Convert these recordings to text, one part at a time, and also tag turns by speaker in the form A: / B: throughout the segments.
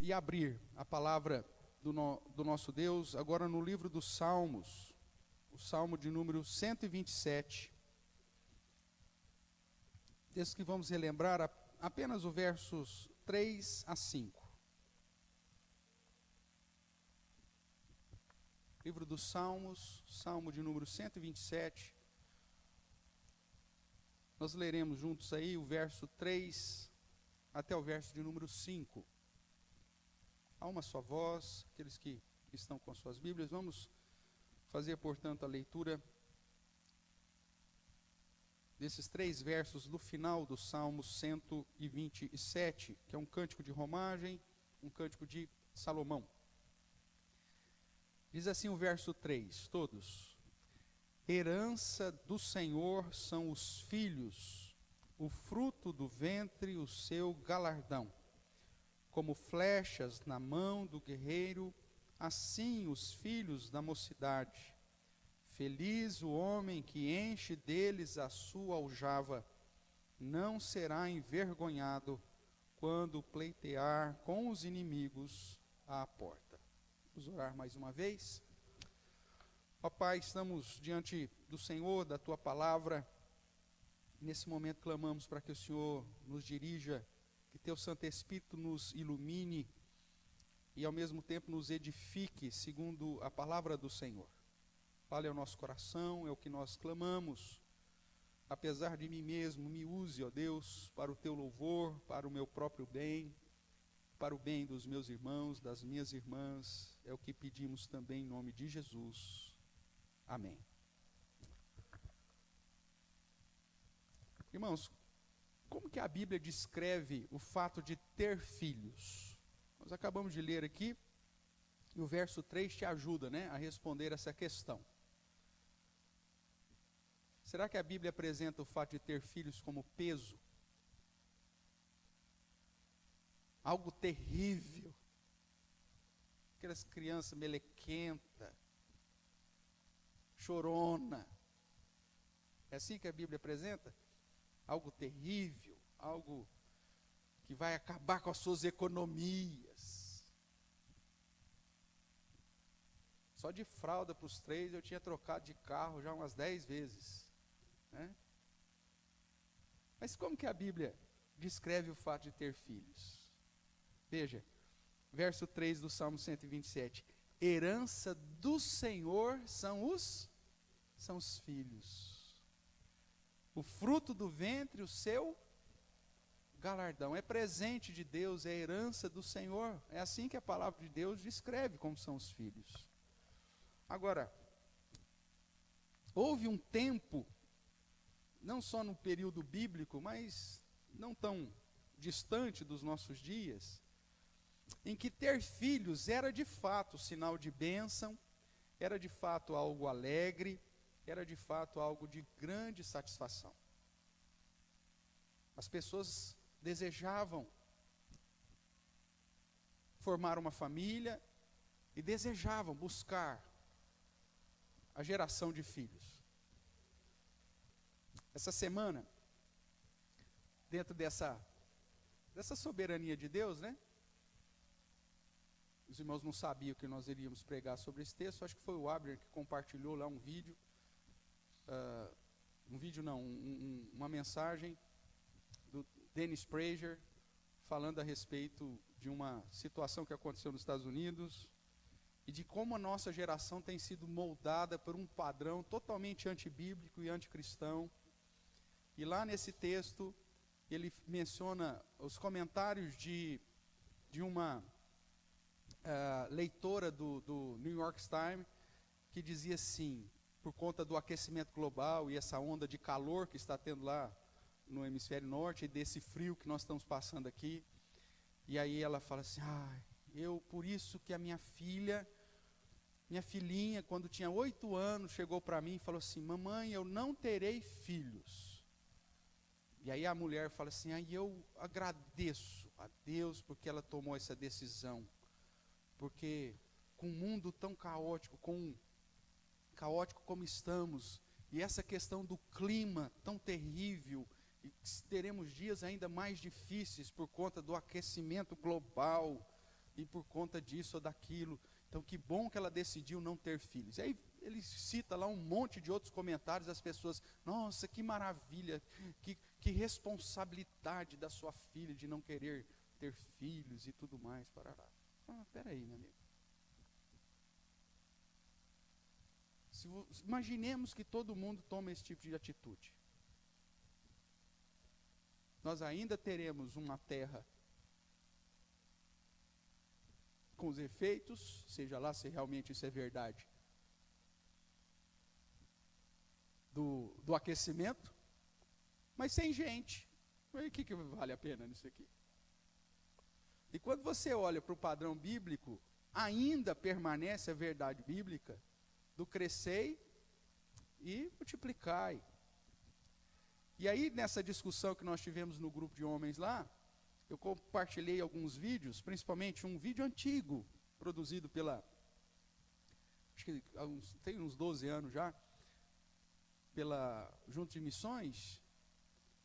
A: e abrir a palavra do nosso Deus, agora no livro dos Salmos, o Salmo de número 127. Texto que vamos relembrar apenas os versos 3 a 5. Livro dos Salmos, Salmo de número 127. Nós leremos juntos aí o verso 3 até o verso de número 5. Há uma só voz, aqueles que estão com suas Bíblias, vamos fazer, portanto, a leitura desses 3 versos do final do Salmo 127, que é um cântico de romagem, um cântico de Salomão. Diz assim o verso 3, todos: herança do Senhor são os filhos, o fruto do ventre, o seu galardão. Como flechas na mão do guerreiro, assim os filhos da mocidade. Feliz o homem que enche deles a sua aljava, não será envergonhado quando pleitear com os inimigos à porta. Vamos orar mais uma vez. Ó Pai, estamos diante do Senhor, da Tua palavra. Nesse momento clamamos para que o Senhor nos dirija, que Teu Santo Espírito nos ilumine e ao mesmo tempo nos edifique segundo a palavra do Senhor. Fale ao nosso coração, é o que nós clamamos. Apesar de mim mesmo, me use, ó Deus, para o Teu louvor, para o meu próprio bem, para o bem dos meus irmãos, das minhas irmãs. É o que pedimos também em nome de Jesus. Amém. Irmãos, como que a Bíblia descreve o fato de ter filhos? Nós acabamos de ler aqui, e o verso 3 te ajuda, a responder essa questão. Será que a Bíblia apresenta o fato de ter filhos como peso? Algo terrível. Aquelas crianças melequentas, chorona. É assim que a Bíblia apresenta? Algo terrível, algo que vai acabar com as suas economias. Só de fralda para os 3 eu tinha trocado de carro já umas 10 vezes. Mas como que a Bíblia descreve o fato de ter filhos? Veja, verso 3 do Salmo 127. Herança do Senhor são os filhos. O fruto do ventre, o seu galardão. É presente de Deus, é herança do Senhor. É assim que a palavra de Deus descreve como são os filhos. Agora, houve um tempo, não só no período bíblico, mas não tão distante dos nossos dias, em que ter filhos era de fato sinal de bênção, era de fato algo alegre, era de fato algo de grande satisfação. As pessoas desejavam formar uma família e desejavam buscar a geração de filhos. Essa semana, dentro dessa soberania de Deus, os irmãos não sabiam que nós iríamos pregar sobre esse texto. Acho que foi o Abner que compartilhou lá um vídeo. Uma mensagem do Dennis Prager, falando a respeito de uma situação que aconteceu nos Estados Unidos e de como a nossa geração tem sido moldada por um padrão totalmente antibíblico e anticristão. E lá nesse texto, ele menciona os comentários de uma leitora do New York Times, que dizia assim, por conta do aquecimento global e essa onda de calor que está tendo lá no hemisfério norte, e desse frio que nós estamos passando aqui, e aí ela fala assim, por isso que a minha filhinha, quando tinha 8 anos, chegou para mim e falou assim, mamãe, eu não terei filhos. E aí a mulher fala assim, eu agradeço a Deus porque ela tomou essa decisão, porque com um mundo tão caótico como estamos, e essa questão do clima tão terrível, e teremos dias ainda mais difíceis por conta do aquecimento global, e por conta disso ou daquilo. Então, que bom que ela decidiu não ter filhos. E aí ele cita lá um monte de outros comentários das pessoas. Nossa, que maravilha, que responsabilidade da sua filha de não querer ter filhos e tudo mais. Parará. Peraí, meu amigo. Imaginemos que todo mundo toma esse tipo de atitude. Nós ainda teremos uma terra com os efeitos, seja lá se realmente isso é verdade, do aquecimento, mas sem gente. O que vale a pena nisso aqui? E quando você olha para o padrão bíblico, ainda permanece a verdade bíblica do crescei e multiplicai. E aí, nessa discussão que nós tivemos no grupo de homens lá, eu compartilhei alguns vídeos, principalmente um vídeo antigo, produzido acho que tem uns 12 anos já, pela Junta de Missões,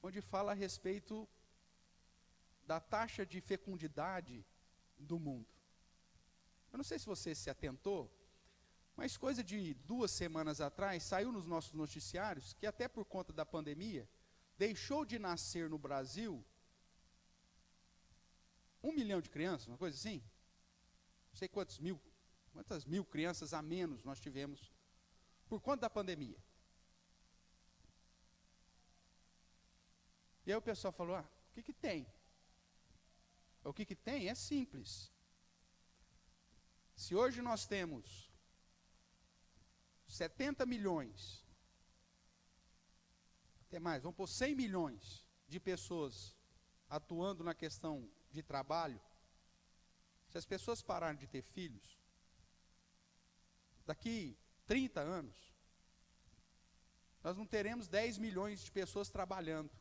A: onde fala a respeito da taxa de fecundidade do mundo. Eu não sei se você se atentou, mas coisa de 2 semanas atrás, saiu nos nossos noticiários que até por conta da pandemia, deixou de nascer no Brasil 1 milhão de crianças, uma coisa assim. Não sei quantas mil crianças a menos nós tivemos por conta da pandemia. E aí o pessoal falou, o que tem? O que tem é simples. Se hoje nós temos 70 milhões, até mais, vamos pôr 100 milhões de pessoas atuando na questão de trabalho, se as pessoas pararem de ter filhos, daqui 30 anos, nós não teremos 10 milhões de pessoas trabalhando.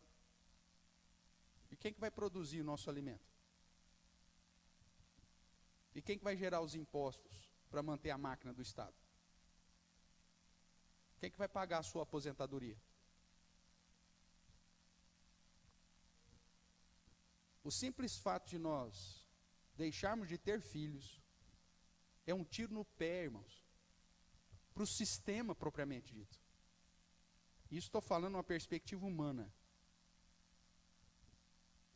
A: E quem que vai produzir o nosso alimento? E quem que vai gerar os impostos para manter a máquina do Estado? Quem que vai pagar a sua aposentadoria? O simples fato de nós deixarmos de ter filhos é um tiro no pé, irmãos, para o sistema propriamente dito. Isso estou falando numa perspectiva humana.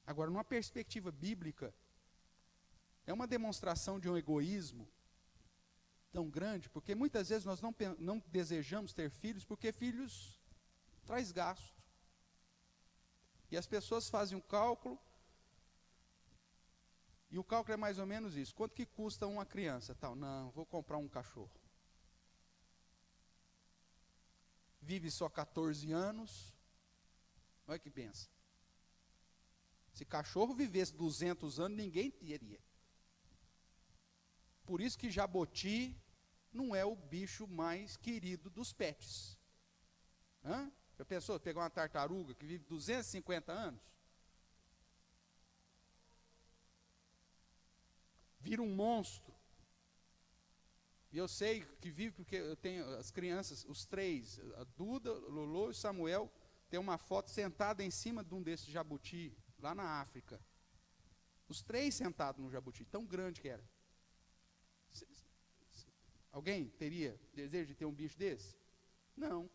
A: Agora, numa perspectiva bíblica, é uma demonstração de um egoísmo tão grande, porque muitas vezes nós não desejamos ter filhos, porque filhos traz gasto. E as pessoas fazem um cálculo, e o cálculo é mais ou menos isso. Quanto que custa uma criança? Tal, não, vou comprar um cachorro. Vive só 14 anos, olha que pensa. Se cachorro vivesse 200 anos, ninguém teria. Por isso que jaboti não é o bicho mais querido dos pets. Já pensou, pegar uma tartaruga que vive 250 anos? Vira um monstro. E eu sei que vive porque eu tenho as crianças, os 3, a Duda, o Lolo e o Samuel, tem uma foto sentada em cima de um desses jabuti, lá na África. Os 3 sentados no jabuti, tão grande que era. Alguém teria desejo de ter um bicho desse? Não.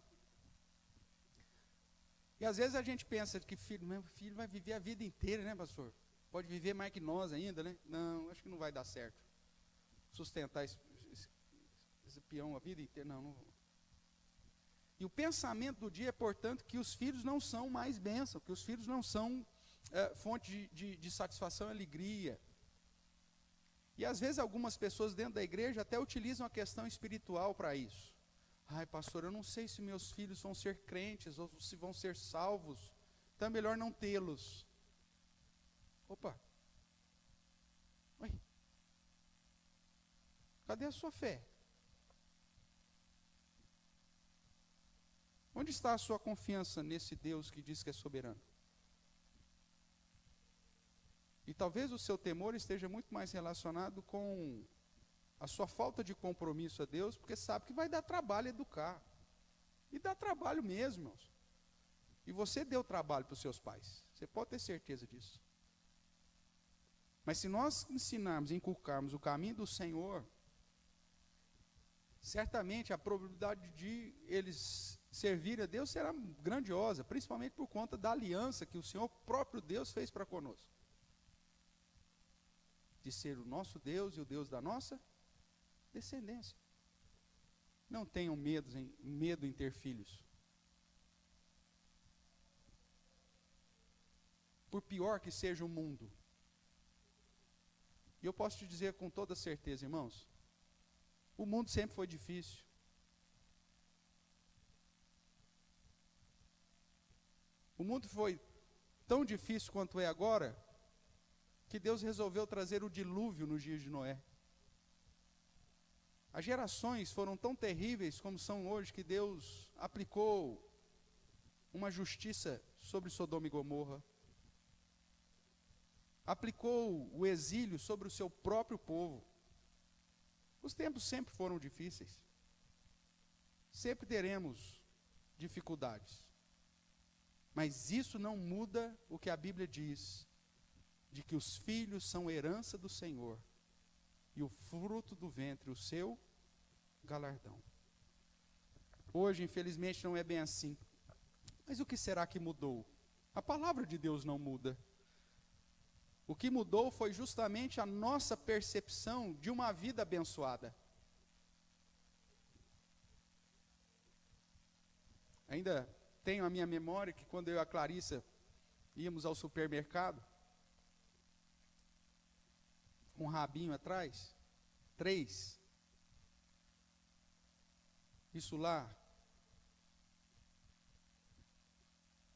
A: E às vezes a gente pensa que meu filho vai viver a vida inteira, né, pastor? Pode viver mais que nós ainda, né? Não, acho que não vai dar certo. Sustentar esse peão a vida inteira, não. E o pensamento do dia é, portanto, que os filhos não são mais bênção, que os filhos não são fonte de satisfação e alegria. E às vezes algumas pessoas dentro da igreja até utilizam a questão espiritual para isso. Ai, pastor, eu não sei se meus filhos vão ser crentes ou se vão ser salvos, então é melhor não tê-los. Opa! Oi. Cadê a sua fé? Onde está a sua confiança nesse Deus que diz que é soberano? E talvez o seu temor esteja muito mais relacionado com a sua falta de compromisso a Deus, porque sabe que vai dar trabalho educar. E dá trabalho mesmo, irmãos. E você deu trabalho para os seus pais. Você pode ter certeza disso. Mas se nós ensinarmos e inculcarmos o caminho do Senhor, certamente a probabilidade de eles servirem a Deus será grandiosa, principalmente por conta da aliança que o Senhor próprio Deus fez para conosco. De ser o nosso Deus e o Deus da nossa descendência. Não tenham medo em ter filhos. Por pior que seja o mundo. E eu posso te dizer com toda certeza, irmãos, o mundo sempre foi difícil. O mundo foi tão difícil quanto é agora, que Deus resolveu trazer o dilúvio nos dias de Noé. As gerações foram tão terríveis como são hoje, que Deus aplicou uma justiça sobre Sodoma e Gomorra. Aplicou o exílio sobre o seu próprio povo. Os tempos sempre foram difíceis. Sempre teremos dificuldades. Mas isso não muda o que a Bíblia diz, de que os filhos são herança do Senhor, e o fruto do ventre, o seu galardão. Hoje, infelizmente, não é bem assim. Mas o que será que mudou? A palavra de Deus não muda. O que mudou foi justamente a nossa percepção de uma vida abençoada. Ainda tenho a minha memória que quando eu e a Clarissa íamos ao supermercado, com um rabinho atrás, 3. Isso lá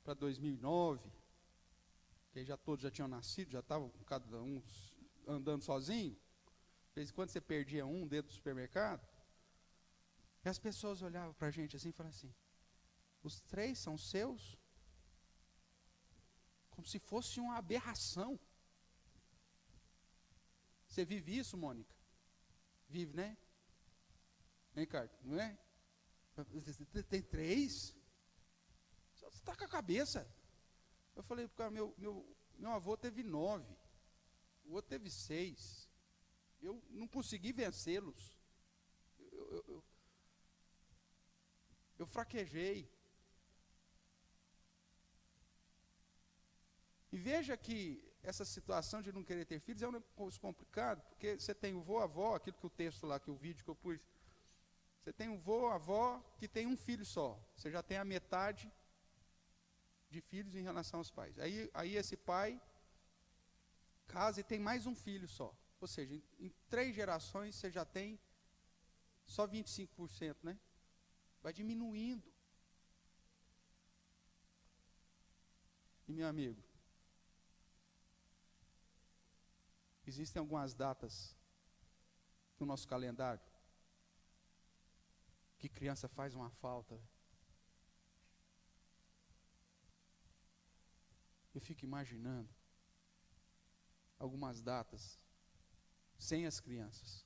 A: para 2009, que já todos já tinham nascido, já estavam cada um andando sozinho. De vez em quando você perdia um dentro do supermercado, e as pessoas olhavam para a gente assim e falavam assim: os 3 são seus? Como se fosse uma aberração. Você vive isso, Mônica? Vive, né? Hein, Ricardo? Não é? Tem 3? Você está com a cabeça. Eu falei, cara, meu avô teve 9. O outro teve 6. Eu não consegui vencê-los. Eu fraquejei. E veja que essa situação de não querer ter filhos é um negócio complicado, porque você tem o vô, avó, aquilo que o texto lá, que o vídeo que eu pus, você tem o vô, avó, que tem um filho só. Você já tem a metade de filhos em relação aos pais. Aí esse pai casa e tem mais um filho só. Ou seja, em 3 gerações você já tem só 25%, né? Vai diminuindo. E meu amigo, existem algumas datas no nosso calendário que criança faz uma falta. Eu fico imaginando algumas datas sem as crianças.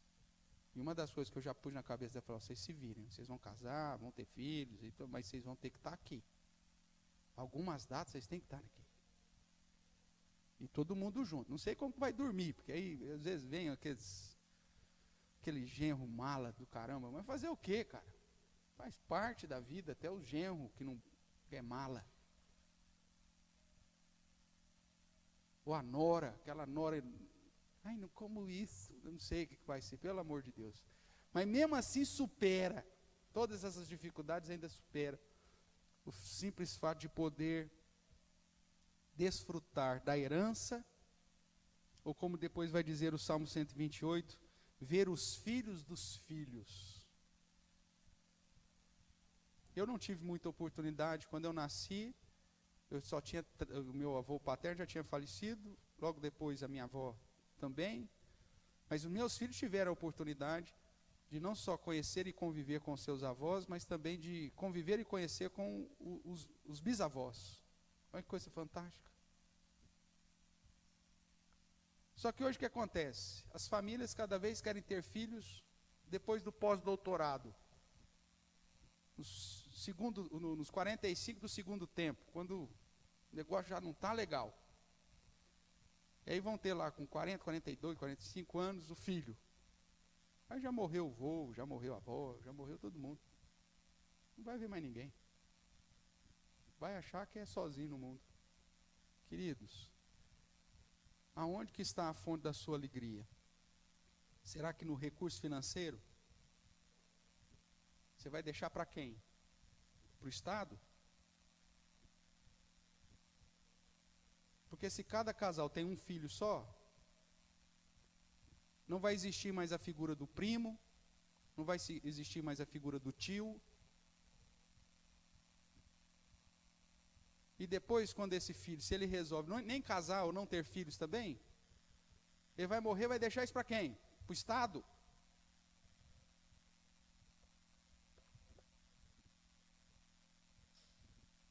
A: E uma das coisas que eu já pus na cabeça é falar: vocês se virem, vocês vão casar, vão ter filhos, então, mas vocês vão ter que estar aqui. Algumas datas vocês têm que estar aqui. E todo mundo junto. Não sei como vai dormir, porque aí às vezes vem aquele genro mala do caramba. Mas fazer o quê, cara? Faz parte da vida, até o genro que não é mala. Ou a nora, aquela nora. Ai, não como isso. Eu não sei o que vai ser, pelo amor de Deus. Mas mesmo assim supera. Todas essas dificuldades ainda supera. O simples fato de poder desfrutar da herança, ou como depois vai dizer o Salmo 128, ver os filhos dos filhos. Eu não tive muita oportunidade. Quando eu nasci, eu só tinha, o meu avô paterno já tinha falecido, logo depois a minha avó também, mas os meus filhos tiveram a oportunidade de não só conhecer e conviver com seus avós, mas também de conviver e conhecer com os bisavós. Olha que coisa fantástica. Só que hoje o que acontece? As famílias cada vez querem ter filhos depois do pós-doutorado. Nos 45 do segundo tempo, quando o negócio já não está legal. E aí vão ter lá com 40, 42, 45 anos o filho. Aí já morreu o vô, já morreu a avó, já morreu todo mundo. Não vai ver mais ninguém. Vai achar que é sozinho no mundo. Queridos, aonde que está a fonte da sua alegria? Será que no recurso financeiro? Você vai deixar para quem? Para o Estado? Porque se cada casal tem um filho só, não vai existir mais a figura do primo, não vai existir mais a figura do tio. E depois, quando esse filho, se ele resolve nem casar ou não ter filhos também, ele vai morrer, vai deixar isso para quem? Para o Estado?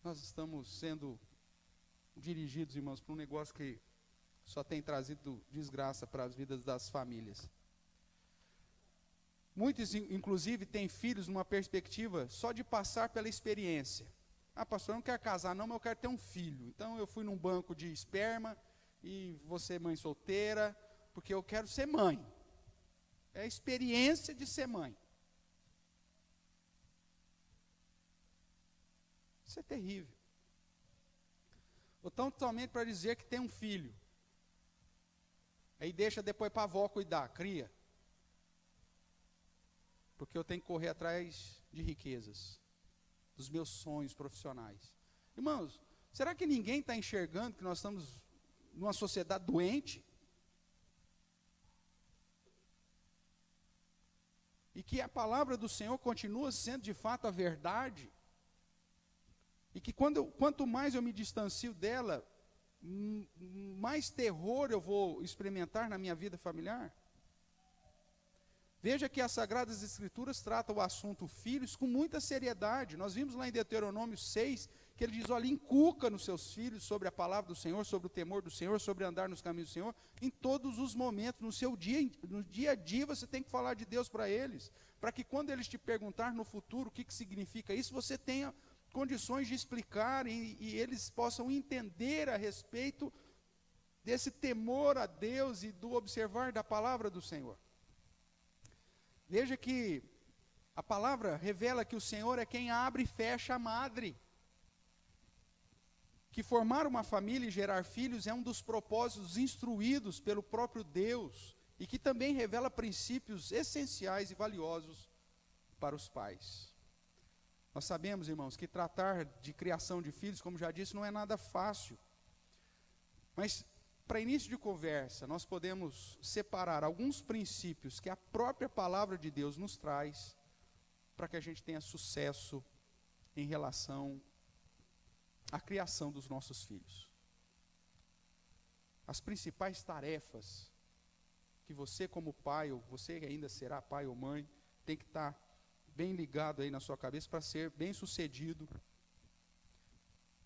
A: Nós estamos sendo dirigidos, irmãos, para um negócio que só tem trazido desgraça para as vidas das famílias. Muitos, inclusive, têm filhos numa perspectiva só de passar pela experiência. Ah, pastor, eu não quero casar não, mas eu quero ter um filho. Então eu fui num banco de esperma e vou ser mãe solteira, porque eu quero ser mãe. É a experiência de ser mãe. Isso é terrível. Ou tão totalmente para dizer que tem um filho. Aí deixa depois para a avó cuidar, cria. Porque eu tenho que correr atrás de riquezas, dos meus sonhos profissionais. Irmãos, será que ninguém está enxergando que nós estamos numa sociedade doente? E que a palavra do Senhor continua sendo de fato a verdade? E que quanto mais eu me distancio dela, mais terror eu vou experimentar na minha vida familiar? Veja que as Sagradas Escrituras tratam o assunto filhos com muita seriedade. Nós vimos lá em Deuteronômio 6, que ele diz, olha, inculca nos seus filhos sobre a palavra do Senhor, sobre o temor do Senhor, sobre andar nos caminhos do Senhor, em todos os momentos, no dia a dia você tem que falar de Deus para eles, para que quando eles te perguntar no futuro o que significa isso, você tenha condições de explicar e eles possam entender a respeito desse temor a Deus e do observar da palavra do Senhor. Veja que a palavra revela que o Senhor é quem abre e fecha a madre. Que formar uma família e gerar filhos é um dos propósitos instruídos pelo próprio Deus e que também revela princípios essenciais e valiosos para os pais. Nós sabemos, irmãos, que tratar de criação de filhos, como já disse, não é nada fácil. Mas, para início de conversa, nós podemos separar alguns princípios que a própria palavra de Deus nos traz para que a gente tenha sucesso em relação à criação dos nossos filhos. As principais tarefas que você como pai, ou você que ainda será pai ou mãe, tem que estar bem ligado aí na sua cabeça para ser bem sucedido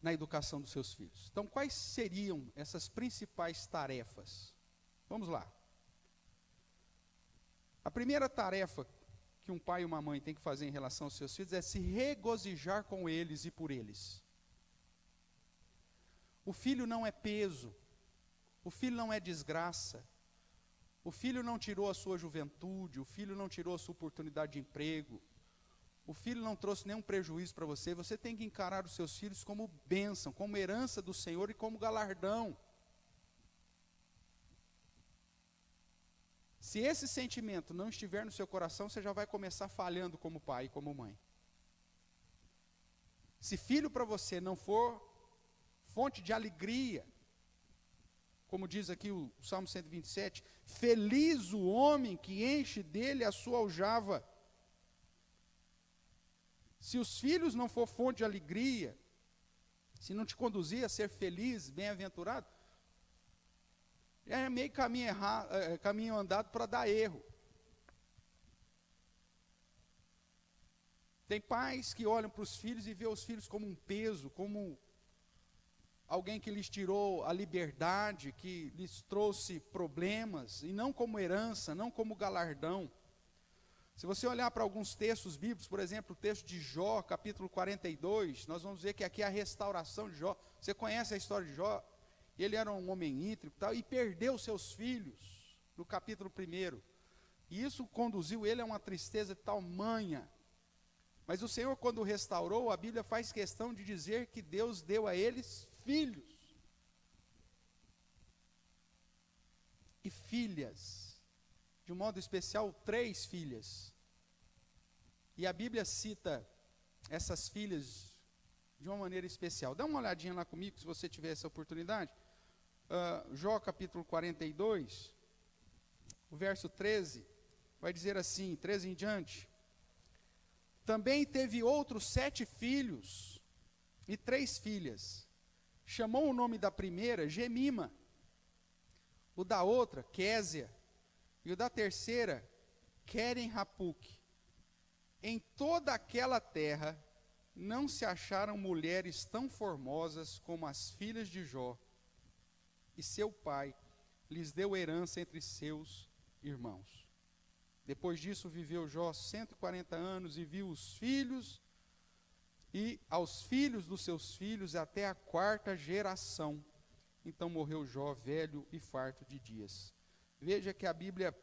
A: na educação dos seus filhos. Então, quais seriam essas principais tarefas? Vamos lá. A primeira tarefa que um pai e uma mãe tem que fazer em relação aos seus filhos é se regozijar com eles e por eles. O filho não é peso, o filho não é desgraça, o filho não tirou a sua juventude, o filho não tirou a sua oportunidade de emprego, o filho não trouxe nenhum prejuízo para você. Você tem que encarar os seus filhos como bênção, como herança do Senhor e como galardão. Se esse sentimento não estiver no seu coração, você já vai começar falhando como pai e como mãe. Se filho para você não for fonte de alegria, como diz aqui o Salmo 127, feliz o homem que enche dele a sua aljava. Se os filhos não for fonte de alegria, se não te conduzir a ser feliz, bem-aventurado, é meio caminho andado para dar erro. Tem pais que olham para os filhos e vê os filhos como um peso, como alguém que lhes tirou a liberdade, que lhes trouxe problemas, e não como herança, não como galardão. Se você olhar para alguns textos bíblicos, por exemplo, o texto de Jó, capítulo 42, nós vamos ver que aqui é a restauração de Jó. Você conhece a história de Jó? ele era um homem íntegro e tal, e perdeu seus filhos, no capítulo 1. E isso conduziu ele a uma tristeza tamanha. Mas o Senhor, quando o restaurou, a Bíblia faz questão de dizer que Deus deu a eles filhos e filhas, de um modo especial, 3 filhas. E a Bíblia cita essas filhas de uma maneira especial. Dá uma olhadinha lá comigo, se você tiver essa oportunidade. Jó capítulo 42, o verso 13, vai dizer assim, 13 em diante: também teve outros 7 filhos e 3 filhas. Chamou o nome da primeira Gemima, o da outra Késia, e o da terceira Queren-Hapuque. Em toda aquela terra não se acharam mulheres tão formosas como as filhas de Jó, e seu pai lhes deu herança entre seus irmãos. Depois disso viveu Jó 140 anos e viu os filhos e aos filhos dos seus filhos até a 4ª geração. Então morreu Jó velho e farto de dias. Veja que a Bíblia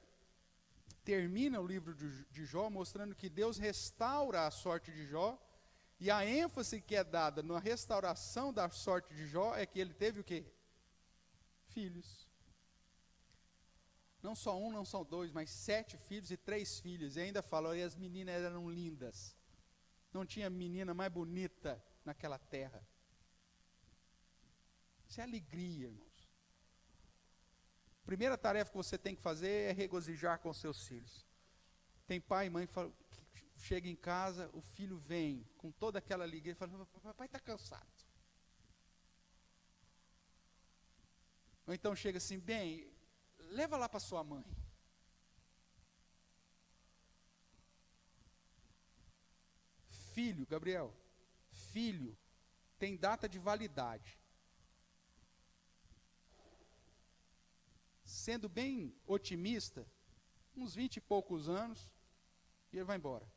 A: termina o livro de Jó mostrando que Deus restaura a sorte de Jó, e a ênfase que é dada na restauração da sorte de Jó é que ele teve o quê? Filhos. Não só um, não só 2, mas 7 filhos e 3 filhas. E ainda fala, e as meninas eram lindas. Não tinha menina mais bonita naquela terra. Isso é alegria, irmãos. Primeira tarefa que você tem que fazer é regozijar com seus filhos. Tem pai e mãe que chega em casa, o filho vem com toda aquela alegria e fala, papai está cansado. Ou então chega assim, bem, leva lá para sua mãe. Filho, Gabriel, filho tem data de validade. Sendo bem otimista, uns 20 e poucos anos, e ele vai embora.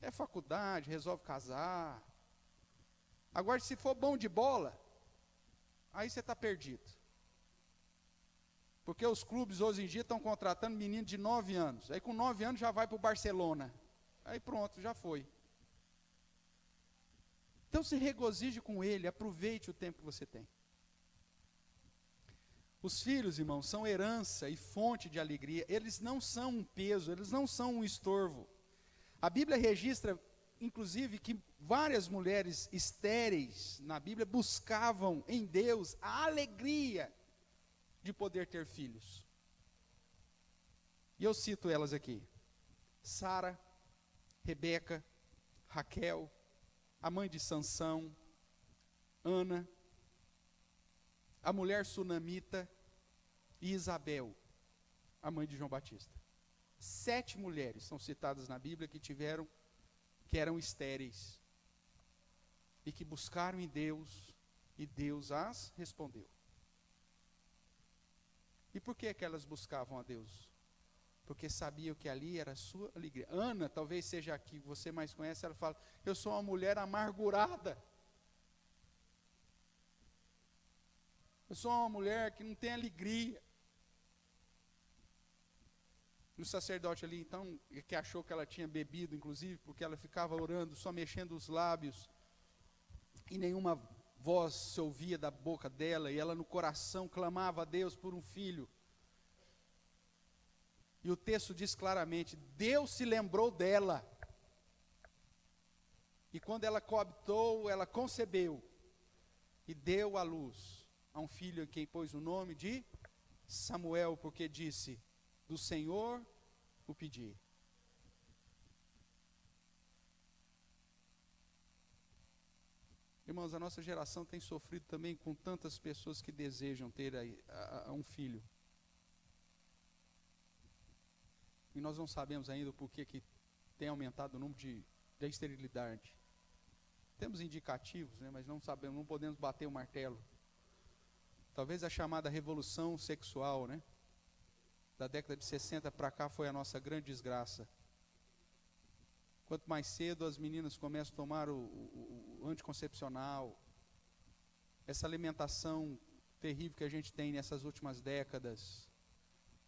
A: É faculdade, resolve casar. Agora, se for bom de bola, aí você está perdido. Porque os clubes hoje em dia estão contratando menino de 9 anos. Aí com 9 anos já vai para o Barcelona. Aí pronto, já foi. Então se regozije com ele, aproveite o tempo que você tem. Os filhos, irmãos, são herança e fonte de alegria. Eles não são um peso, eles não são um estorvo. A Bíblia registra, inclusive, que várias mulheres estéreis na Bíblia buscavam em Deus a alegria de poder ter filhos. E eu cito elas aqui: Sara, Rebeca, Raquel, a mãe de Sansão, Ana, a mulher sunamita e Isabel, a mãe de João Batista. 7 mulheres são citadas na Bíblia que eram estéreis e que buscaram em Deus, e Deus as respondeu. E por que elas buscavam a Deus? Porque sabiam que ali era a sua alegria. Ana, talvez seja a que você mais conhece, ela fala, eu sou uma mulher amargurada. Eu sou uma mulher que não tem alegria. E o sacerdote ali, então, que achou que ela tinha bebido, inclusive, porque ela ficava orando, só mexendo os lábios, e nenhuma voz se ouvia da boca dela, e ela no coração clamava a Deus por um filho. E o texto diz claramente, Deus se lembrou dela. E quando ela coabitou, ela concebeu, e deu à luz a um filho em quem pôs o nome de Samuel, porque disse, do Senhor o pedi. Irmãos, a nossa geração tem sofrido também com tantas pessoas que desejam ter um filho. E nós não sabemos ainda o porquê que tem aumentado o número da esterilidade. Temos indicativos, né, mas não sabemos, não podemos bater o martelo. Talvez a chamada revolução sexual, né, da década de 60 para cá foi a nossa grande desgraça. Quanto mais cedo as meninas começam a tomar anticoncepcional, essa alimentação terrível que a gente tem nessas últimas décadas,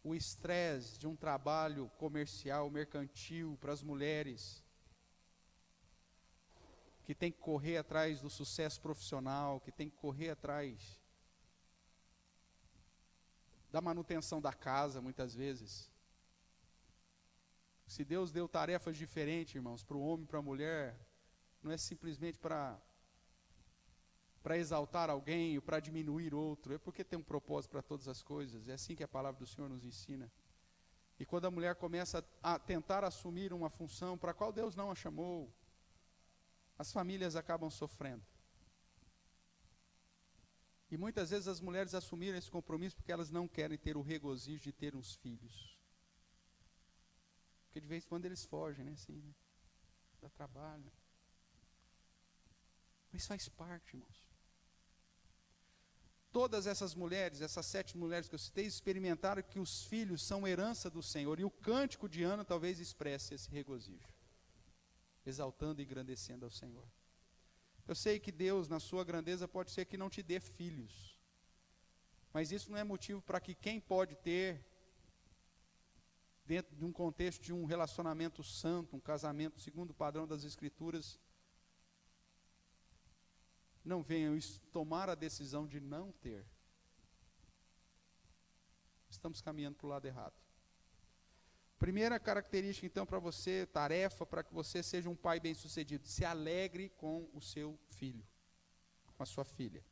A: o estresse de um trabalho comercial, mercantil para as mulheres, que tem que correr atrás do sucesso profissional, que tem que correr atrás da manutenção da casa, muitas vezes. Se Deus deu tarefas diferentes, irmãos, para o homem e para a mulher, não é simplesmente para exaltar alguém ou para diminuir outro, é porque tem um propósito para todas as coisas. É assim que a palavra do Senhor nos ensina. E quando a mulher começa a tentar assumir uma função para a qual Deus não a chamou, as famílias acabam sofrendo. E muitas vezes as mulheres assumiram esse compromisso porque elas não querem ter o regozijo de ter uns filhos. Porque de vez em quando eles fogem, né? Assim, né? Dá trabalho. Mas faz parte, irmãos. Todas essas mulheres, essas 7 mulheres que eu citei, experimentaram que os filhos são herança do Senhor. E o cântico de Ana talvez expresse esse regozijo, exaltando e engrandecendo ao Senhor. Eu sei que Deus, na sua grandeza, pode ser que não te dê filhos. Mas isso não é motivo para que quem pode ter, dentro de um contexto de um relacionamento santo, um casamento segundo o padrão das Escrituras, não venham tomar a decisão de não ter. Estamos caminhando para o lado errado. Primeira característica, então, para você, tarefa para que você seja um pai bem-sucedido: se alegre com o seu filho, com a sua filha.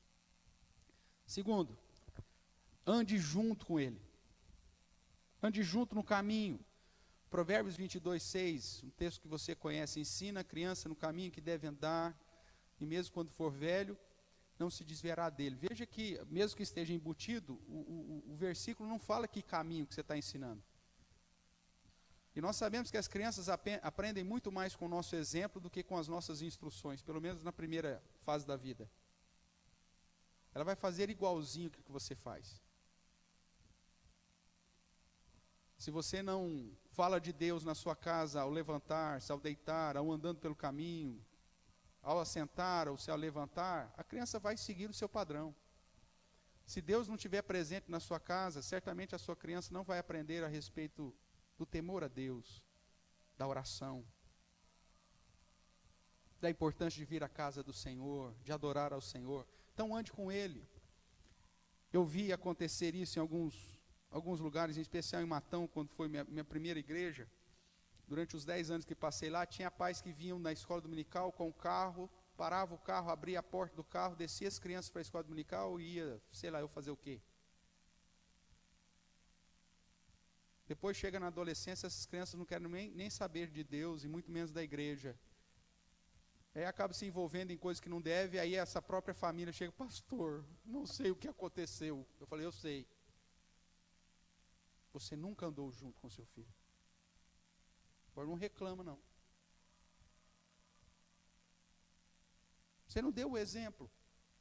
A: Segundo, ande junto com ele. Ande junto no caminho. Provérbios 22:6, um texto que você conhece: ensina a criança no caminho que deve andar, e mesmo quando for velho, não se desviará dele. Veja que, mesmo que esteja embutido, o versículo não fala que caminho que você está ensinando. E nós sabemos que as crianças aprendem muito mais com o nosso exemplo do que com as nossas instruções, pelo menos na primeira fase da vida. Ela vai fazer igualzinho o que você faz. Se você não fala de Deus na sua casa ao levantar-se, ao deitar, ao andando pelo caminho, ao assentar ou se ao levantar, a criança vai seguir o seu padrão. Se Deus não estiver presente na sua casa, certamente a sua criança não vai aprender a respeito do temor a Deus, da oração, da importância de vir à casa do Senhor, de adorar ao Senhor. Então ande com Ele. Eu vi acontecer isso em alguns lugares, em especial em Matão, quando foi minha primeira igreja. Durante os 10 anos que passei lá, tinha pais que vinham na escola dominical com o carro, parava o carro, abria a porta do carro, descia as crianças para a escola dominical e ia, sei lá, eu fazer o quê? Depois chega na adolescência, essas crianças não querem nem saber de Deus e muito menos da igreja. Aí acaba se envolvendo em coisas que não deve, aí essa própria família chega: pastor, não sei o que aconteceu. Eu falei: eu sei. Você nunca andou junto com seu filho. Agora não reclama, não. Você não deu o exemplo.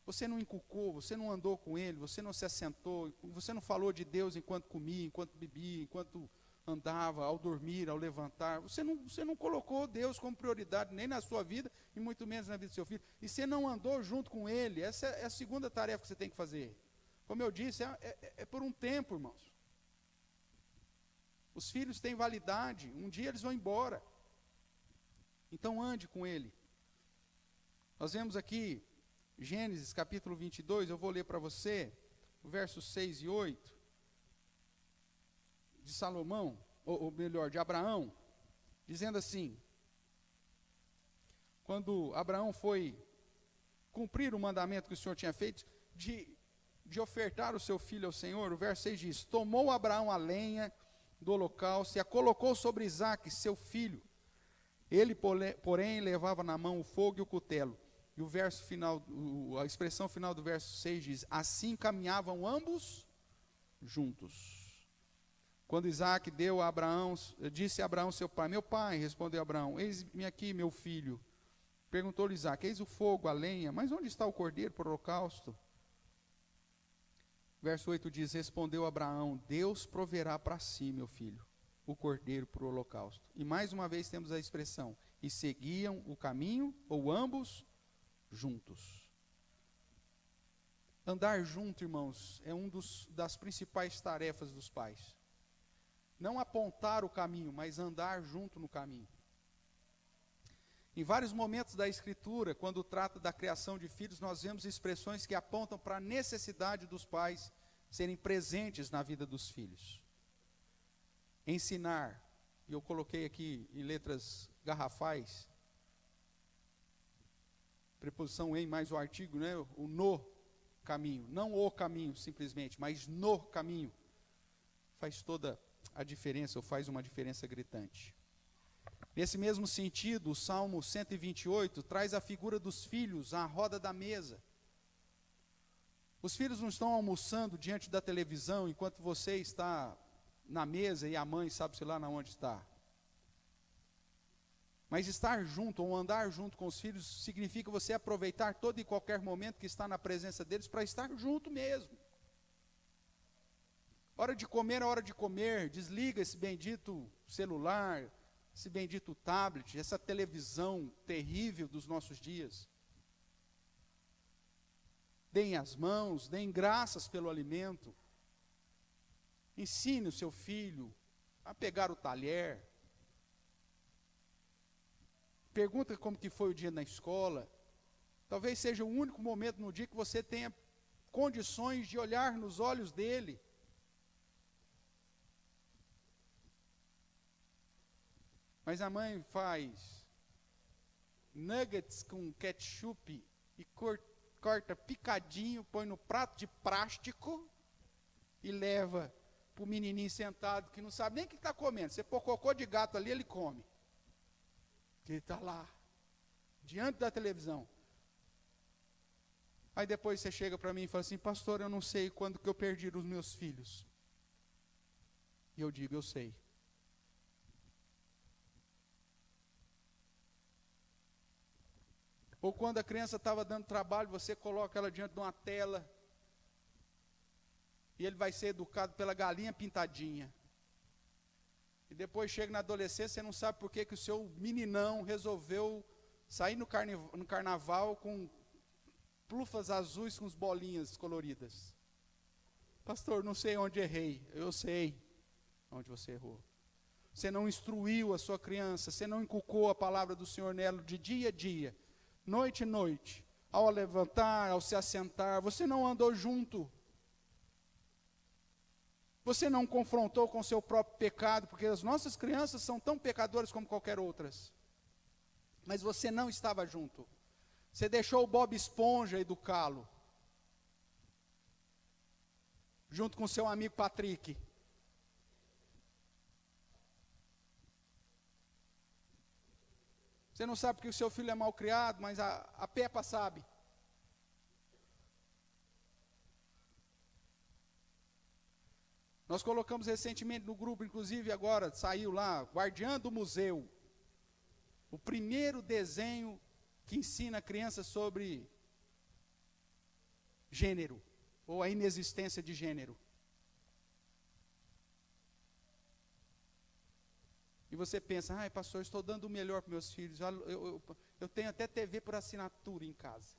A: Você não inculcou, você não andou com ele, você não se assentou, você não falou de Deus enquanto comia, enquanto bebia, enquanto andava, ao dormir, ao levantar. Você não colocou Deus como prioridade, nem na sua vida, e muito menos na vida do seu filho. E você não andou junto com ele. Essa é a segunda tarefa que você tem que fazer. Como eu disse, é por um tempo, irmãos. Os filhos têm validade, um dia eles vão embora. Então ande com ele. Nós vemos aqui Gênesis capítulo 22, eu vou ler para você, versos 6 e 8, de Salomão, ou melhor, de Abraão, dizendo assim: quando Abraão foi cumprir o mandamento que o Senhor tinha feito, de ofertar o seu filho ao Senhor, o verso 6 diz: tomou Abraão a lenha do holocausto e a colocou sobre Isaque, seu filho. Ele, porém, levava na mão o fogo e o cutelo. E o verso final, a expressão final do verso 6 diz: assim caminhavam ambos juntos. Quando Isaque deu a Abraão, disse a Abraão seu pai: meu pai, respondeu Abraão, eis-me aqui, meu filho. Perguntou-lhe Isaque: eis o fogo, a lenha, mas onde está o cordeiro para o holocausto? Verso 8 diz: respondeu Abraão: Deus proverá para si, meu filho, o cordeiro para o holocausto. E mais uma vez temos a expressão: e seguiam o caminho, ou ambos juntos. Andar junto, irmãos, é das principais tarefas dos pais. Não apontar o caminho, mas andar junto no caminho. Em vários momentos da Escritura, quando trata da criação de filhos, nós vemos expressões que apontam para a necessidade dos pais serem presentes na vida dos filhos. Ensinar, e eu coloquei aqui em letras garrafais, preposição em mais o artigo, né? O no caminho, não o caminho simplesmente, mas no caminho, faz toda a diferença, ou faz uma diferença gritante. Nesse mesmo sentido, o Salmo 128 traz a figura dos filhos à roda da mesa. Os filhos não estão almoçando diante da televisão enquanto você está na mesa e a mãe sabe-se lá onde está. Mas estar junto ou andar junto com os filhos significa você aproveitar todo e qualquer momento que está na presença deles para estar junto mesmo. Hora de comer é hora de comer, desliga esse bendito celular, esse bendito tablet, essa televisão terrível dos nossos dias. Deem as mãos, deem graças pelo alimento. Ensine o seu filho a pegar o talher. Pergunta como que foi o dia na escola. Talvez seja o único momento no dia que você tenha condições de olhar nos olhos dele. Mas a mãe faz nuggets com ketchup e corta picadinho, põe no prato de plástico e leva para o menininho sentado que não sabe nem o que está comendo. Você pôr cocô de gato ali, ele come. Porque ele está lá, diante da televisão. Aí depois você chega para mim e fala assim: pastor, eu não sei quando que eu perdi os meus filhos. E eu digo: eu sei. Ou quando a criança estava dando trabalho, você coloca ela diante de uma tela e ele vai ser educado pela galinha pintadinha. E depois chega na adolescência, você não sabe por que o seu meninão resolveu sair no carnaval com plufas azuis com as bolinhas coloridas. Pastor, não sei onde errei. Eu sei onde você errou. Você não instruiu a sua criança, você não inculcou a palavra do Senhor nela de dia a dia. Noite e noite, ao levantar, ao se assentar, você não andou junto. Você não confrontou com o seu próprio pecado, porque as nossas crianças são tão pecadoras como qualquer outras. Mas você não estava junto. Você deixou o Bob Esponja educá-lo. Junto com seu amigo Patrick. Você não sabe porque o seu filho é mal criado, mas a Peppa sabe. Nós colocamos recentemente no grupo, inclusive agora, saiu lá, Guardiã do Museu. O primeiro desenho que ensina a criança sobre gênero, ou a inexistência de gênero. E você pensa: ai, pastor, eu estou dando o melhor para meus filhos. Eu tenho até TV por assinatura em casa.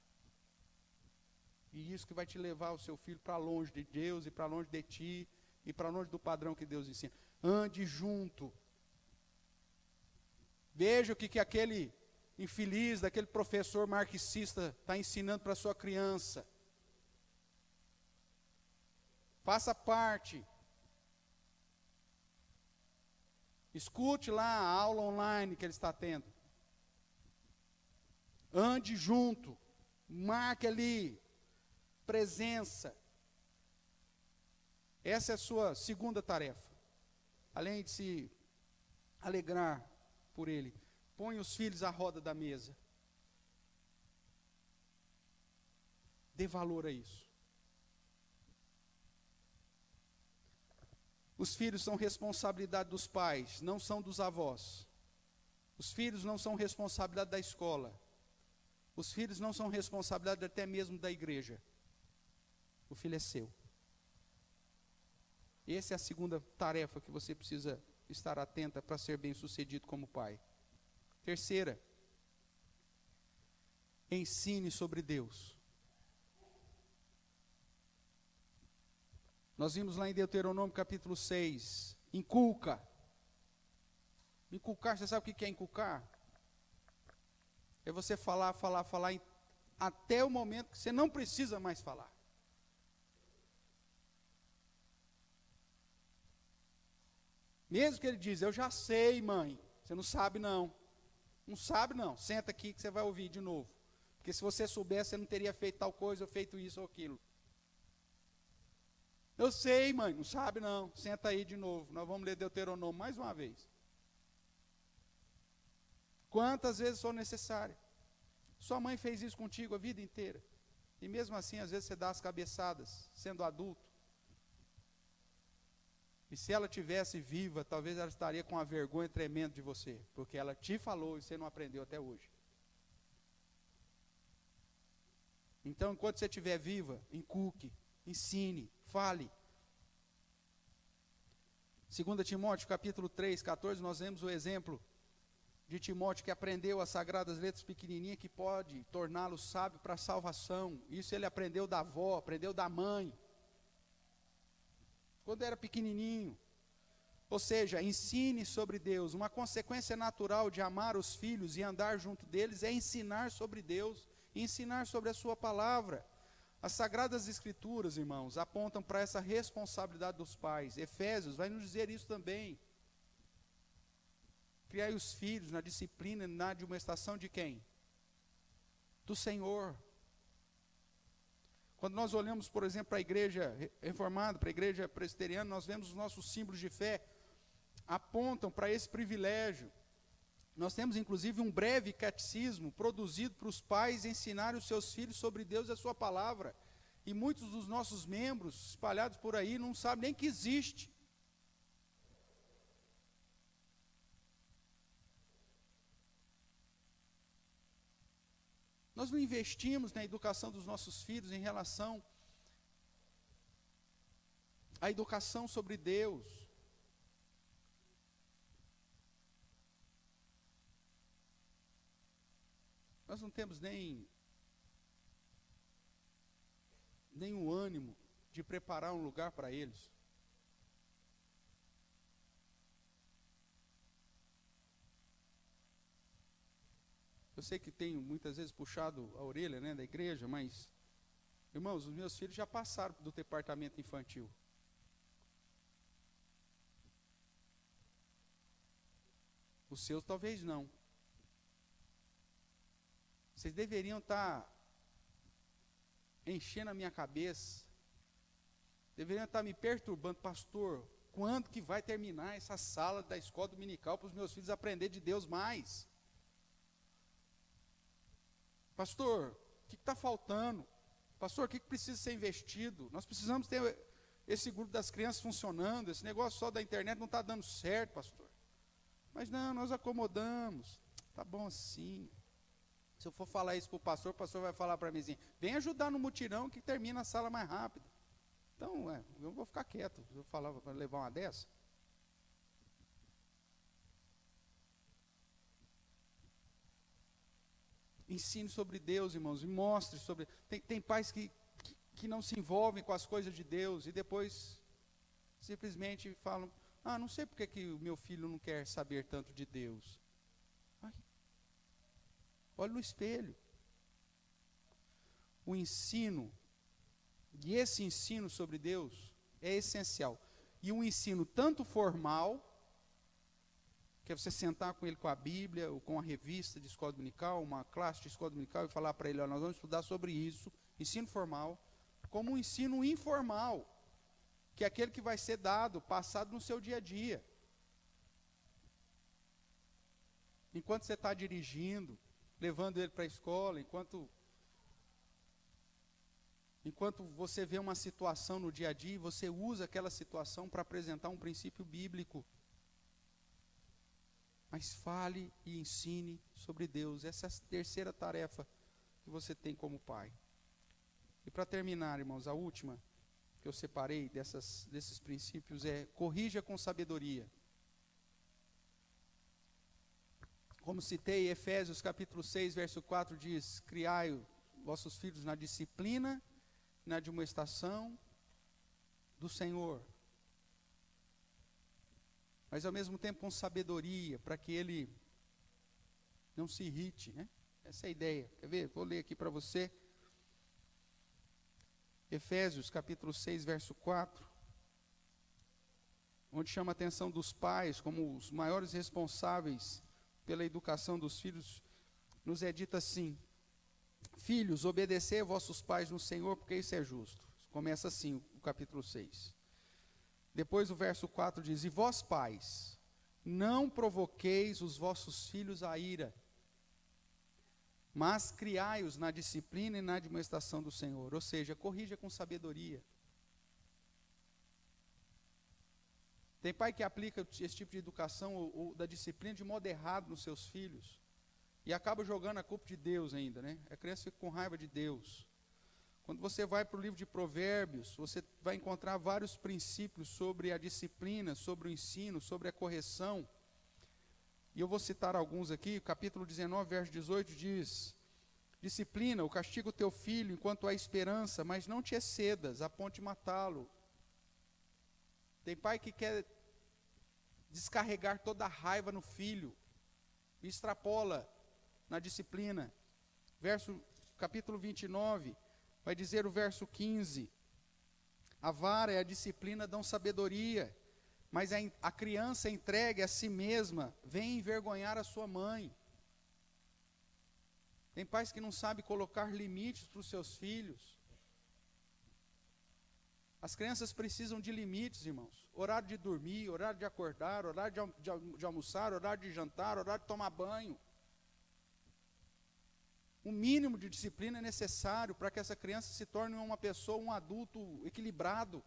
A: E isso que vai te levar o seu filho para longe de Deus, e para longe de ti, e para longe do padrão que Deus ensina. Ande junto. Veja o que aquele infeliz, daquele professor marxista está ensinando para a sua criança. Faça parte. Escute lá a aula online que ele está tendo. Ande junto. Marque ali. Presença. Essa é a sua segunda tarefa. Além de se alegrar por ele, põe os filhos à roda da mesa. Dê valor a isso. Os filhos são responsabilidade dos pais, não são dos avós. Os filhos não são responsabilidade da escola. Os filhos não são responsabilidade até mesmo da igreja. O filho é seu. Essa é a segunda tarefa que você precisa estar atenta para ser bem-sucedido como pai. Terceira, ensine sobre Deus. Nós vimos lá em Deuteronômio capítulo 6, inculca. Inculcar, você sabe o que é inculcar? É você falar, até o momento que você não precisa mais falar. Mesmo que ele diz, eu já sei, mãe, você não sabe não. Não sabe não, senta aqui que você vai ouvir de novo. Porque se você soubesse, você não teria feito tal coisa, ou feito isso ou aquilo. Eu sei, mãe, não sabe não, senta aí de novo. Nós vamos ler Deuteronômio mais uma vez. Quantas vezes for necessário. Sua mãe fez isso contigo a vida inteira. E mesmo assim, às vezes você dá as cabeçadas, sendo adulto. E se ela tivesse viva, talvez ela estaria com uma vergonha tremenda de você. Porque ela te falou e você não aprendeu até hoje. Então, enquanto você estiver viva, inculque, ensine, fale. 2 Timóteo capítulo 3, 14, nós vemos o exemplo de Timóteo que aprendeu as sagradas letras pequenininhas que pode torná-lo sábio para a salvação. Isso ele aprendeu da avó, aprendeu da mãe. Quando era pequenininho. Ou seja, ensine sobre Deus. Uma consequência natural de amar os filhos e andar junto deles é ensinar sobre Deus, e ensinar sobre a sua palavra. As Sagradas Escrituras, irmãos, apontam para essa responsabilidade dos pais. Efésios vai nos dizer isso também. Criai os filhos na disciplina e na admoestação de quem? Do Senhor. Quando nós olhamos, por exemplo, para a igreja reformada, para a igreja presbiteriana, nós vemos os nossos símbolos de fé, apontam para esse privilégio. Nós temos, inclusive, um breve catecismo produzido para os pais ensinarem os seus filhos sobre Deus e a sua palavra. E muitos dos nossos membros, espalhados por aí, não sabem nem que existe. Nós não investimos na educação dos nossos filhos em relação à educação sobre Deus. Nós não temos nem o ânimo de preparar um lugar para eles. Eu sei que tenho muitas vezes puxado a orelha, né, da igreja, mas, irmãos, os meus filhos já passaram do departamento infantil. Os seus talvez não. Vocês deveriam estar enchendo a minha cabeça, deveriam estar me perturbando, pastor, quando que vai terminar essa sala da escola dominical para os meus filhos aprender de Deus mais? Pastor, o que está faltando? Pastor, o que precisa ser investido? Nós precisamos ter esse grupo das crianças funcionando, esse negócio só da internet não está dando certo, pastor. Mas não, nós acomodamos, tá bom assim. Se eu for falar isso para o pastor vai falar para mim assim, vem ajudar no mutirão que termina a sala mais rápido. Então, eu vou ficar quieto, eu falava para levar uma dessa. Ensine sobre Deus, irmãos, e mostre sobre... Tem pais que não se envolvem com as coisas de Deus e depois simplesmente falam, não sei porque que o meu filho não quer saber tanto de Deus. Olha no espelho. O ensino, e esse ensino sobre Deus é essencial. E um ensino tanto formal, que é você sentar com ele com a Bíblia, ou com a revista de escola dominical, uma classe de escola dominical, e falar para ele, nós vamos estudar sobre isso, ensino formal, como um ensino informal, que é aquele que vai ser dado, passado no seu dia a dia. Enquanto você está dirigindo, levando ele para a escola, enquanto você vê uma situação no dia a dia, você usa aquela situação para apresentar um princípio bíblico. Mas fale e ensine sobre Deus. Essa é a terceira tarefa que você tem como pai. E para terminar, irmãos, a última que eu separei desses princípios é: corrija com sabedoria. Como citei, Efésios capítulo 6, verso 4 diz: criai vossos filhos na disciplina, na admoestação do Senhor. Mas ao mesmo tempo com sabedoria, para que ele não se irrite, né? Essa é a ideia. Quer ver? Vou ler aqui para você. Efésios capítulo 6, verso 4. Onde chama a atenção dos pais como os maiores responsáveis pela educação dos filhos, nos é dito assim: filhos, obedecei a vossos pais no Senhor, porque isso é justo. Começa assim o capítulo 6. Depois o verso 4 diz: e vós pais, não provoqueis os vossos filhos à ira, mas criai-os na disciplina e na admoestação do Senhor. Ou seja, corrija com sabedoria. Tem pai que aplica esse tipo de educação ou da disciplina de modo errado nos seus filhos e acaba jogando a culpa de Deus ainda, né? A criança fica com raiva de Deus. Quando você vai para o livro de Provérbios, você vai encontrar vários princípios sobre a disciplina, sobre o ensino, sobre a correção. E eu vou citar alguns aqui. Capítulo 19, verso 18 diz: disciplina, o castigo teu filho enquanto há esperança, mas não te excedas a ponto de matá-lo. Tem pai que quer descarregar toda a raiva no filho e extrapola na disciplina. Capítulo 29, vai dizer o verso 15: a vara e a disciplina dão sabedoria, mas a criança entregue a si mesma vem envergonhar a sua mãe. Tem pais que não sabem colocar limites para os seus filhos. As crianças precisam de limites, irmãos. Horário de dormir, horário de acordar, horário de almoçar, horário de jantar, horário de tomar banho. Um mínimo de disciplina é necessário para que essa criança se torne uma pessoa, um adulto equilibrado.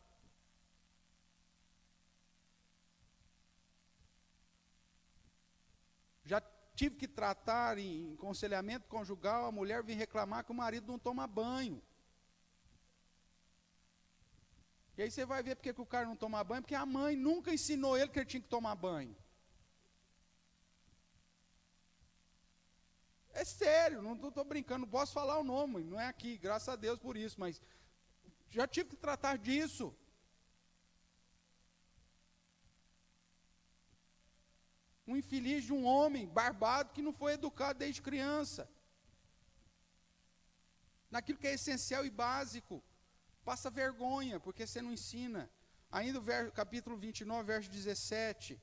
A: Já tive que tratar em aconselhamento conjugal, a mulher vir reclamar que o marido não toma banho. E aí você vai ver porque que o cara não toma banho, porque a mãe nunca ensinou ele que ele tinha que tomar banho. É sério, não estou brincando, não posso falar o nome, não é aqui, graças a Deus por isso, mas já tive que tratar disso. Um infeliz de um homem barbado que não foi educado desde criança. Naquilo que é essencial e básico. Passa vergonha, porque você não ensina. Ainda o capítulo 29, verso 17.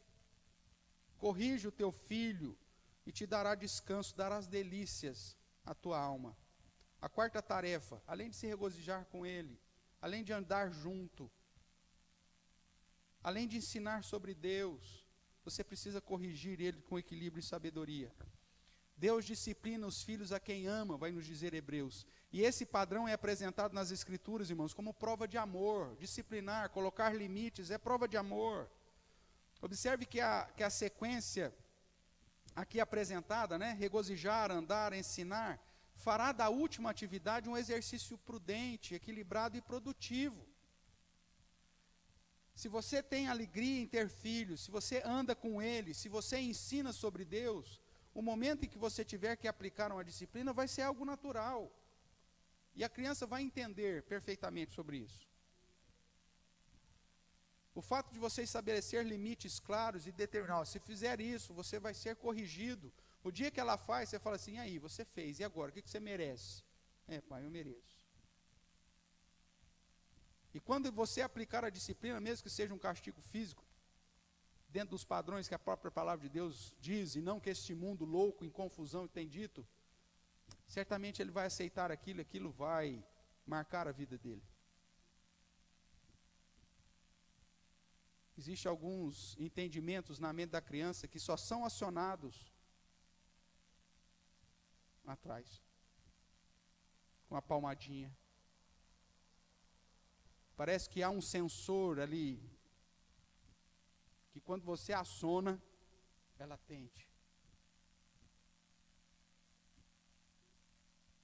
A: Corrige o teu filho e te dará descanso, darás delícias à tua alma. A quarta tarefa, além de se regozijar com ele, além de andar junto, além de ensinar sobre Deus, você precisa corrigir ele com equilíbrio e sabedoria. Deus disciplina os filhos a quem ama, vai nos dizer Hebreus. E esse padrão é apresentado nas Escrituras, irmãos, como prova de amor. Disciplinar, colocar limites, é prova de amor. Observe que a sequência aqui apresentada, né, regozijar, andar, ensinar, fará da última atividade um exercício prudente, equilibrado e produtivo. Se você tem alegria em ter filhos, se você anda com eles, se você ensina sobre Deus, o momento em que você tiver que aplicar uma disciplina vai ser algo natural. E a criança vai entender perfeitamente sobre isso. O fato de você estabelecer limites claros e determinar, se fizer isso, você vai ser corrigido. O dia que ela faz, você fala assim, e aí, você fez, e agora, o que você merece? Pai, eu mereço. E quando você aplicar a disciplina, mesmo que seja um castigo físico, dentro dos padrões que a própria palavra de Deus diz, e não que este mundo louco, em confusão, tem dito, certamente ele vai aceitar aquilo, aquilo vai marcar a vida dele. Existem alguns entendimentos na mente da criança que só são acionados atrás, com a palmadinha. Parece que há um sensor ali, que quando você aciona, ela atende.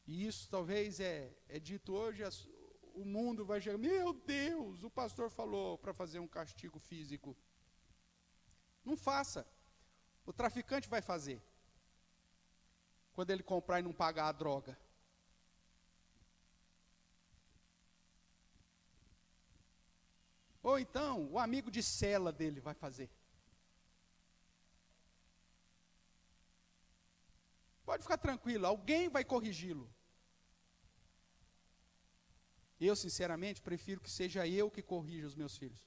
A: E isso talvez é dito hoje, o mundo vai chegar, meu Deus, o pastor falou para fazer um castigo físico. Não faça, o traficante vai fazer. quando ele comprar e não pagar a droga? Ou então, o amigo de cela dele vai fazer. Pode ficar tranquilo, alguém vai corrigi-lo. Eu, sinceramente, prefiro que seja eu que corrija os meus filhos.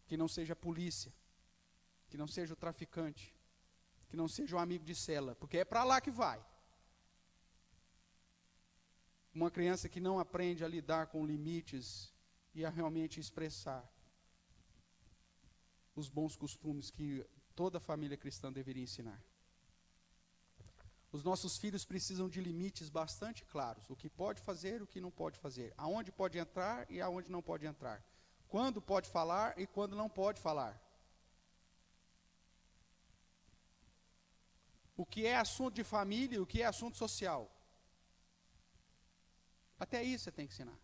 A: Que não seja a polícia, que não seja o traficante, que não seja o amigo de cela, porque é para lá que vai. Uma criança que não aprende a lidar com limites e a realmente expressar os bons costumes que toda família cristã deveria ensinar. Os nossos filhos precisam de limites bastante claros, o que pode fazer e o que não pode fazer, aonde pode entrar e aonde não pode entrar, quando pode falar e quando não pode falar. O que é assunto de família e o que é assunto social. Até isso você tem que ensinar.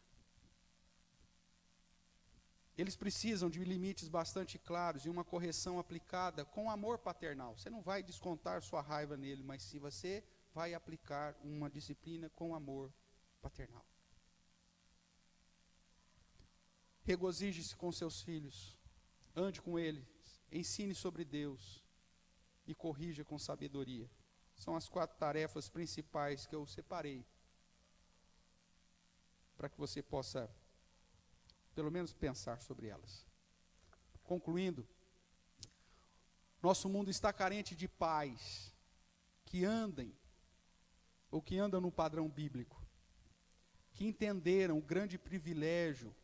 A: Eles precisam de limites bastante claros e uma correção aplicada com amor paternal. Você não vai descontar sua raiva nele, mas se você vai aplicar uma disciplina com amor paternal. Regozije-se com seus filhos, ande com eles, ensine sobre Deus e corrija com sabedoria. São as 4 tarefas principais que eu separei para que você possa pelo menos pensar sobre elas. Concluindo, nosso mundo está carente de pais que andem, ou que andam no padrão bíblico, que entenderam o grande privilégio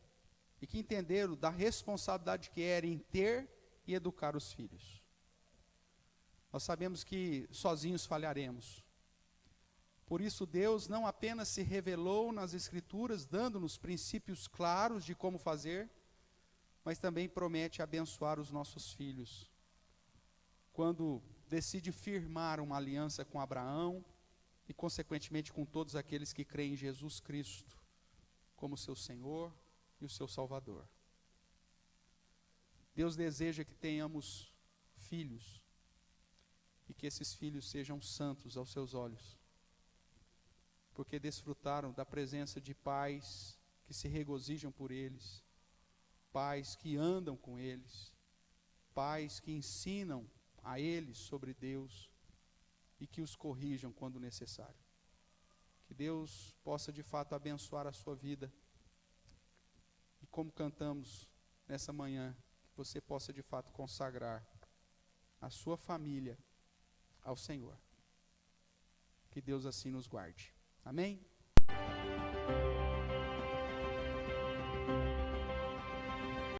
A: e que entenderam da responsabilidade que era em ter e educar os filhos. Nós sabemos que sozinhos falharemos. Por isso Deus não apenas se revelou nas Escrituras, dando-nos princípios claros de como fazer, mas também promete abençoar os nossos filhos. Quando decide firmar uma aliança com Abraão e, consequentemente, com todos aqueles que creem em Jesus Cristo como seu Senhor e o seu Salvador. Deus deseja que tenhamos filhos e que esses filhos sejam santos aos seus olhos, porque desfrutaram da presença de pais que se regozijam por eles, pais que andam com eles, pais que ensinam a eles sobre Deus e que os corrijam quando necessário. Que Deus possa de fato abençoar a sua vida e, como cantamos nessa manhã, que você possa de fato consagrar a sua família ao Senhor. Que Deus assim nos guarde. Amém?